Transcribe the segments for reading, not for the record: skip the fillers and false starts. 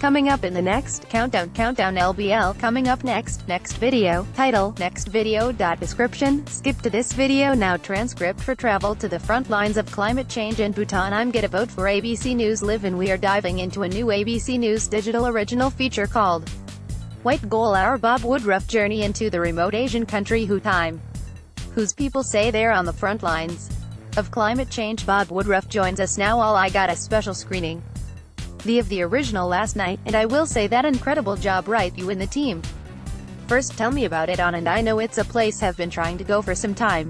Coming up in the next countdown LBL. Coming up next video. Title, nextVideo.description. Skip to this video now. Transcript for travel to the front lines of climate change in Bhutan I'm. Get a vote for ABC News Live, and we are diving into a new ABC News digital original feature called White Goal, our Bob Woodruff journey into the remote Asian country Bhutan, whose people say they're on the front lines of climate change. Bob Woodruff joins us now. All I got a special screening of the original last night, and I will say that incredible job, right, you and the team. First tell me about it on, and I know it's a place have been trying to go for some time.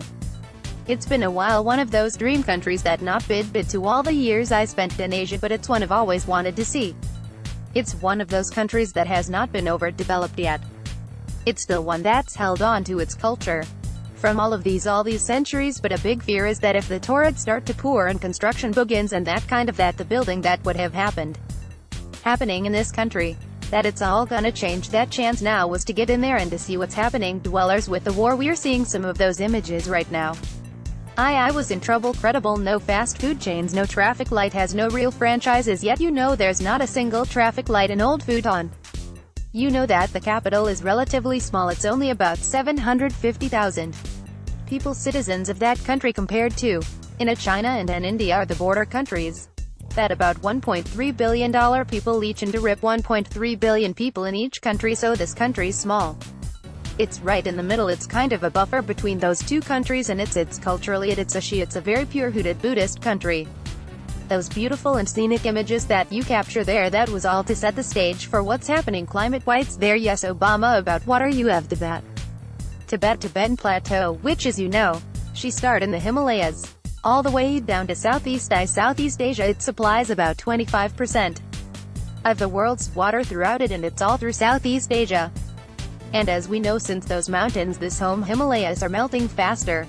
It's been a while, one of those dream countries that not bid to all the years I spent in Asia, but it's one I've always wanted to see. It's one of those countries that has not been overdeveloped yet. It's still one that's held on to its culture from all these centuries, but a big fear is that if the torrents start to pour and construction begins and the building that would have happening in this country, that it's all gonna change. That chance now was to get in there and to see what's happening. Dwellers with the war, we're seeing some of those images right now. I was in trouble. Credible, no fast food chains, no traffic light, has no real franchises, yet you know there's not a single traffic light in old Bhutan. You know that the capital is relatively small. It's only about 750,000 people, citizens of that country, compared to in China and India are the border countries. That about $1.3 billion people each, and to rip 1.3 billion people in each country, so this country's small. It's right in the middle. It's kind of a buffer between those two countries, and it's culturally it's a very pure-rooted Buddhist country. Those beautiful and scenic images that you capture there, that was all to set the stage for what's happening climate-wise there. Yes, Obama, about water you have the Tibetan Plateau, which, as you know, she started in the Himalayas, all the way down to Southeast Asia. It supplies about 25% of the world's water throughout it, and it's all through Southeast Asia. And as we know, since those mountains, this home Himalayas, are melting faster,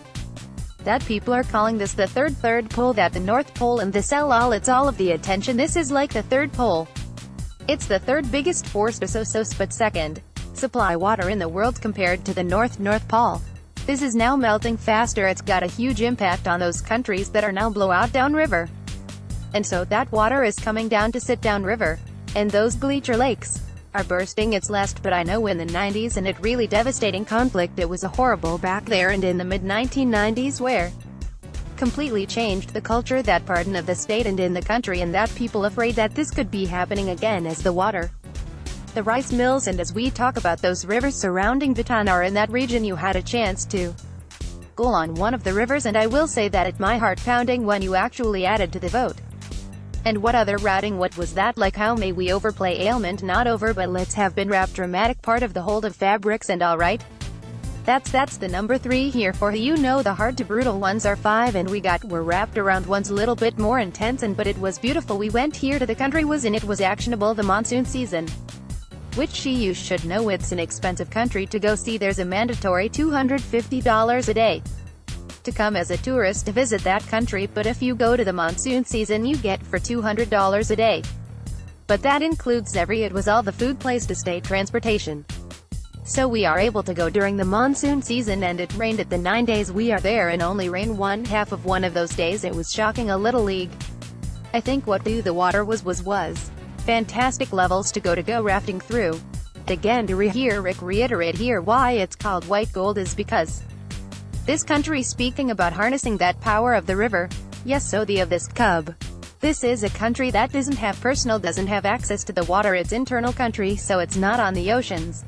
that people are calling this the third pole, that the North Pole, and this it's all of the attention. This is like the third pole. It's the third biggest force, but second supply water in the world compared to the North Pole. This is now melting faster. It's got a huge impact on those countries that are now blow out downriver. And so that water is coming down to sit downriver, and those glacier lakes are bursting. It's last, but I know in the 90s, and it really devastating conflict. It was a horrible back there, and in the mid-1990s where completely changed the culture, that part of the state and in the country, and that people afraid that this could be happening again as the water, the rice mills, and as we talk about those rivers surrounding Bhutan are in that region. You had a chance to go on one of the rivers, and I will say that it my heart pounding when you actually added to the vote. And what other routing, what was that like? How may we overplay ailment? Not over, but let's have been wrapped dramatic part of the hold of fabrics, and alright. That's the number 3 here for you know the hard to brutal ones are 5, and we're wrapped around ones a little bit more intense, but it was beautiful. We went here to the country was in, it was actionable, the monsoon season, which you should know it's an expensive country to go see. There's a mandatory $250 a day to come as a tourist to visit that country, but if you go to the monsoon season you get for $200 a day. But that includes it was all the food, place to stay, transportation. So we are able to go during the monsoon season, and it rained at the 9 days we are there, and only rained one half of one of those days. It was shocking. A little league, I think, what the water was fantastic levels to go rafting through. Again, to reiterate here why it's called white gold is because this country, speaking about harnessing that power of the river, yes, so of this cub. This is a country that doesn't have access to the water. It's internal country, so it's not on the oceans.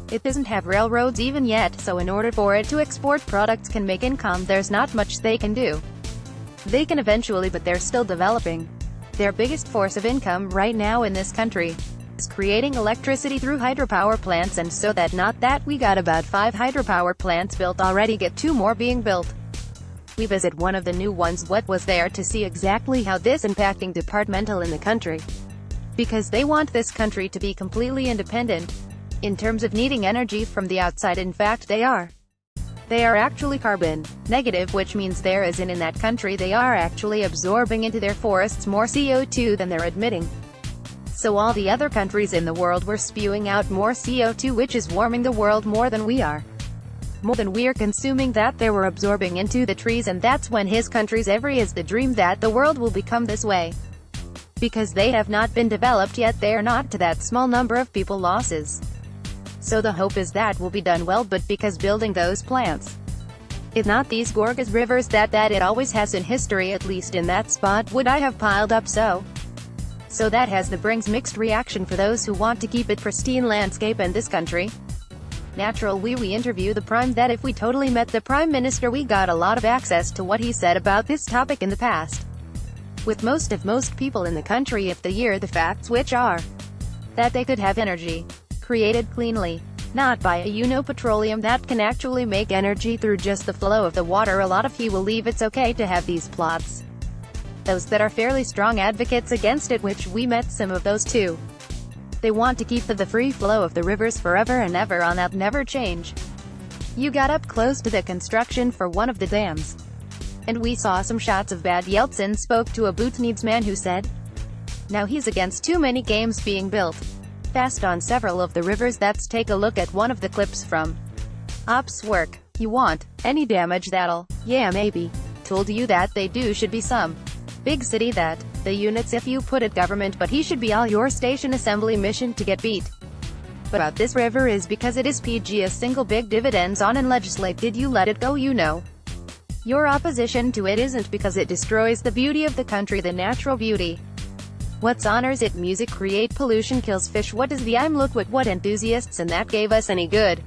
It doesn't have railroads even yet, so in order for it to export products, can make income, there's not much they can do. They can eventually, but they're still developing. Their biggest force of income right now in this country is creating electricity through hydropower plants, and so we got about 5 hydropower plants built already, get 2 more being built. We visit one of the new ones. What was there to see exactly how this impacting departmental in the country, because they want this country to be completely independent in terms of needing energy from the outside. In fact, they are actually carbon negative, which means there is in that country they are actually absorbing into their forests more CO2 than they're admitting. So all the other countries in the world were spewing out more CO2, which is warming the world more than we are consuming, that they were absorbing into the trees, and that's when his country's every is the dream that the world will become this way. Because they have not been developed yet, they are not to that small number of people losses. So the hope is that will be done well, but because building those plants is not these gorgeous rivers that it always has in history, at least in that spot would I have piled up so that has the brings mixed reaction for those who want to keep it pristine landscape and this country. Natural we interview the prime that if we totally met the prime minister we got a lot of access to what he said about this topic in the past. With most people in the country if they hear the facts, which are that they could have energy created cleanly, not by petroleum that can actually make energy through just the flow of the water, a lot of he will leave it's okay to have these plots. Those that are fairly strong advocates against it, which we met some of those too. They want to keep the free flow of the rivers forever and ever on that never change. You got up close to the construction for one of the dams, and we saw some shots of bad. Yeltsin spoke to a Bhutanese man who said, now he's against too many games being built fast on several of the rivers. Let's take a look at one of the clips from Ops Work. You want any damage that'll, yeah maybe, told you that they do should be some big city that the units if you put it government, but he should be all your station assembly mission to get beat. But about this river is because it is PG a single big dividends on and legislate. Did you let it go? Your opposition to it isn't because it destroys the beauty of the country, the natural beauty. What's honors it? Music create pollution, kills fish. What is the I'm look what enthusiasts and that gave us any good?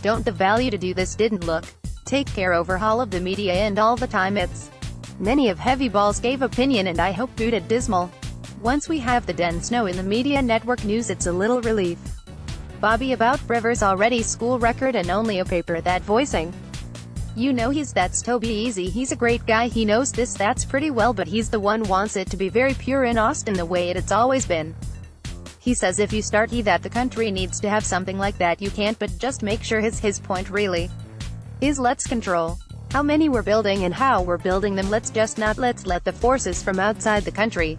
Don't the value to do this didn't look. Take care overhaul of the media and all the time it's many of heavy balls gave opinion and I hope booted dismal. Once we have the dense snow in the media network news it's a little relief. Bobby about rivers already school record and only a paper that voicing. That's Toby easy, he's a great guy, he knows this that's pretty well, but he's the one wants it to be very pure in Austin the way it's always been. He says if you start that the country needs to have something like that you can't, but just make sure his point really is let's control how many we're building and how we're building them. Let's let the forces from outside the country.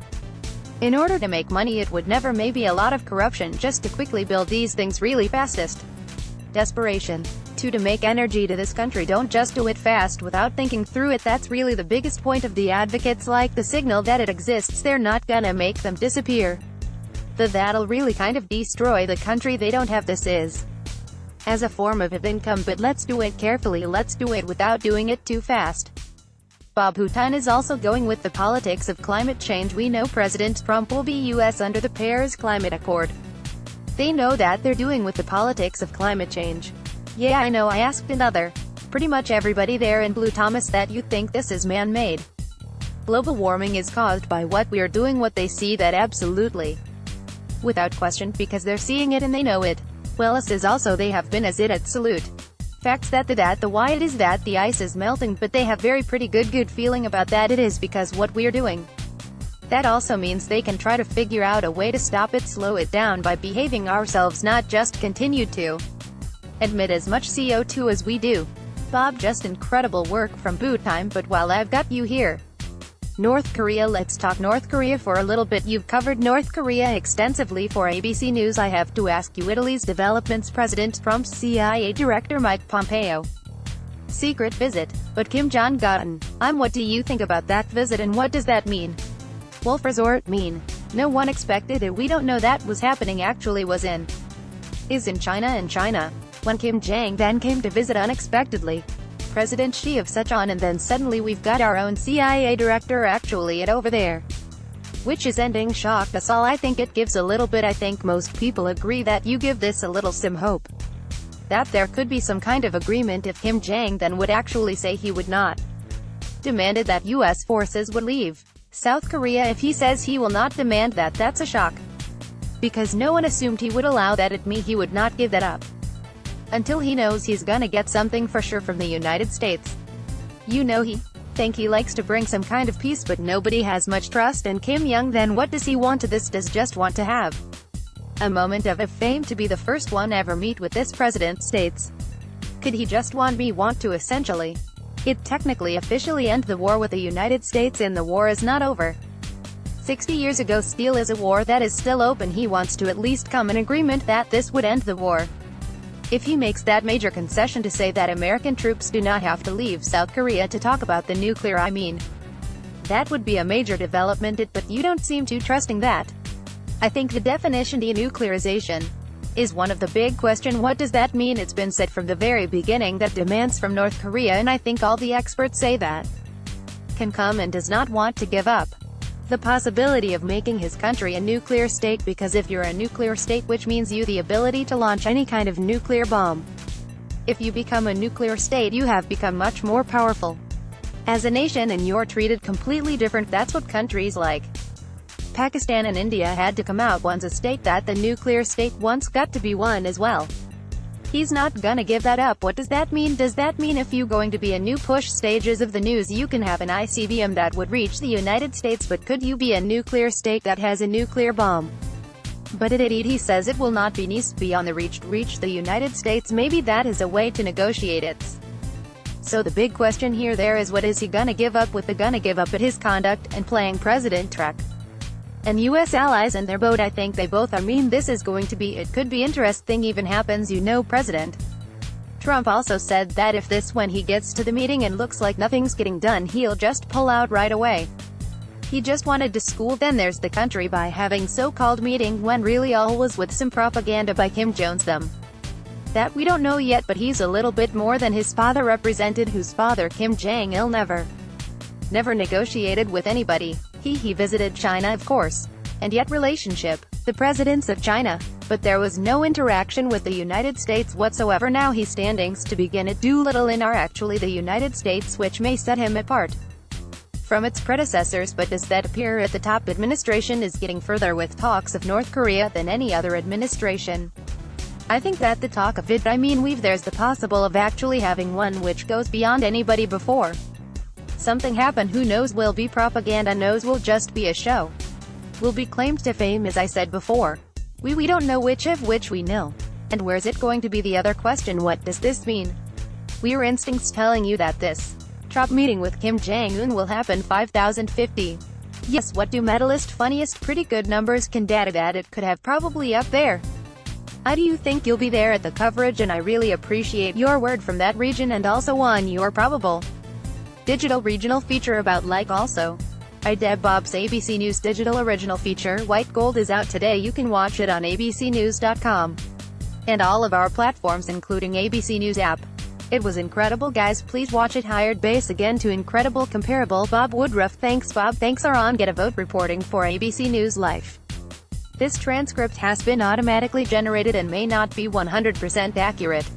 In order to make money it would never maybe a lot of corruption just to quickly build these things really fastest. Desperation. To make energy to this country, don't just do it fast without thinking through it. That's really the biggest point of the advocates, like the signal that it exists they're not gonna make them disappear. That'll really kind of destroy the country. They don't have this is as a form of income, but let's do it carefully, let's do it without doing it too fast. Bob Bhutan is also going with the politics of climate change. We know President Trump will be US under the Paris Climate Accord. They know that they're doing with the politics of climate change. Yeah I know, I asked another, pretty much everybody there in Blue Thomas that you think this is man-made. Global warming is caused by what we are doing. What they see that absolutely, without question, because they're seeing it and they know it. Well us is also they have been as it at salute. Facts that the why it is that the ice is melting, but they have very pretty good feeling about that it is because what we're doing. That also means they can try to figure out a way to stop it, slow it down by behaving ourselves, not just continue to emit as much CO2 as we do. Bob, just incredible work from Bhutan. But while I've got you here, North Korea, let's talk North Korea for a little bit. You've covered North Korea extensively for ABC News. I have to ask you, Italy's developments, President Trump's CIA Director Mike Pompeo secret visit, but Kim Jong-un, what do you think about that visit and what does that mean? Wolf Resort mean? No one expected it. We don't know that was happening. Actually is in China, when Kim Jong-un came to visit unexpectedly. President Xi of such on, and then suddenly we've got our own CIA director actually over there. Which is ending shocked us all. I think it gives a little bit. I think most people agree that you give this a little some hope that there could be some kind of agreement if Kim Jong-un would actually say he would not demanded that US forces would leave South Korea. If he says he will not demand that, that's a shock. Because no one assumed he would allow that. He would not give that up until he knows he's gonna get something for sure from the United States. He think he likes to bring some kind of peace, but nobody has much trust in Kim Jong. Then what does he want to this? Does just want to have a moment of fame to be the first one ever meet with this president states. Could he just want to essentially technically officially end the war with the United States? And the war is not over. 60 years ago still is a war that is still open. He wants to at least come an agreement that this would end the war. If he makes that major concession to say that American troops do not have to leave South Korea to talk about the nuclear, That would be a major development, but you don't seem too trusting that. I think the definition denuclearization is one of the big question. What does that mean? It's been said from the very beginning that demands from North Korea, and I think all the experts say that can come and does not want to give up the possibility of making his country a nuclear state, because if you're a nuclear state, which means you the ability to launch any kind of nuclear bomb. If you become a nuclear state, you have become much more powerful as a nation, and you're treated completely different. That's what countries like Pakistan and India had to come out once a state that the nuclear state once got to be one as well. He's not gonna give that up. What does that mean? Does that mean if you going to be a new push stages of the news, you can have an ICBM that would reach the United States, but could you be a nuclear state that has a nuclear bomb? But he says it will not be needs beyond the reach the United States. Maybe that is a way to negotiate it. So the big question here there is, what is he gonna give up? With the gonna give up at his conduct and playing president track and US allies in their boat? I think they both are. This is going to be, it could be interesting even happens. President Trump also said that if this when he gets to the meeting and looks like nothing's getting done, he'll just pull out right away. He just wanted to school then there's the country by having so-called meeting when really all was with some propaganda by Kim Jong them. That we don't know yet, but he's a little bit more than his father represented, whose father Kim Jong-il never negotiated with anybody. He visited China, of course, and yet relationship the presidents of China, but there was no interaction with the United States whatsoever. Now he's standings to begin it. Doolittle in are actually the United States, which may set him apart from its predecessors, but does that appear at the top administration is getting further with talks of North Korea than any other administration. I think that the talk of it, there's the possible of actually having one which goes beyond anybody before. Something happen, who knows, will be propaganda, knows will just be a show. Will be claimed to fame, as I said before. We don't know which of which we know. And where's it going to be? The other question, what does this mean? Your instincts telling you that this Trump meeting with Kim Jong-un will happen 5050. Yes, what do medalist funniest pretty good numbers can data that it could have probably up there. How do you think you'll be there at the coverage? And I really appreciate your word from that region, and also on your probable digital regional feature about also. Bob's ABC News digital original feature, White Gold, is out today. You can watch it on abcnews.com and all of our platforms including ABC News app. It was incredible, guys. Please watch it. Hired base again to incredible comparable Bob Woodruff. Thanks Bob. Thanks are on Get a Vote reporting for ABC News Life. This transcript has been automatically generated and may not be 100% accurate.